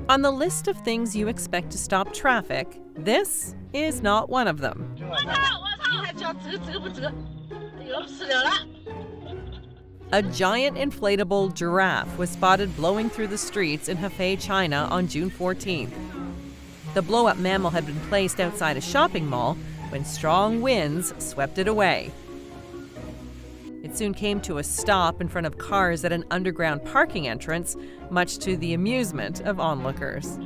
On the list of things you expect to stop traffic, this is not one of them. A giant inflatable giraffe was spotted blowing through the streets in Hefei, China on June 14th. The blow-up mammal had been placed outside a shopping mall when strong winds swept it away. It soon came to a stop in front of cars at an underground parking entrance, much to the amusement of onlookers.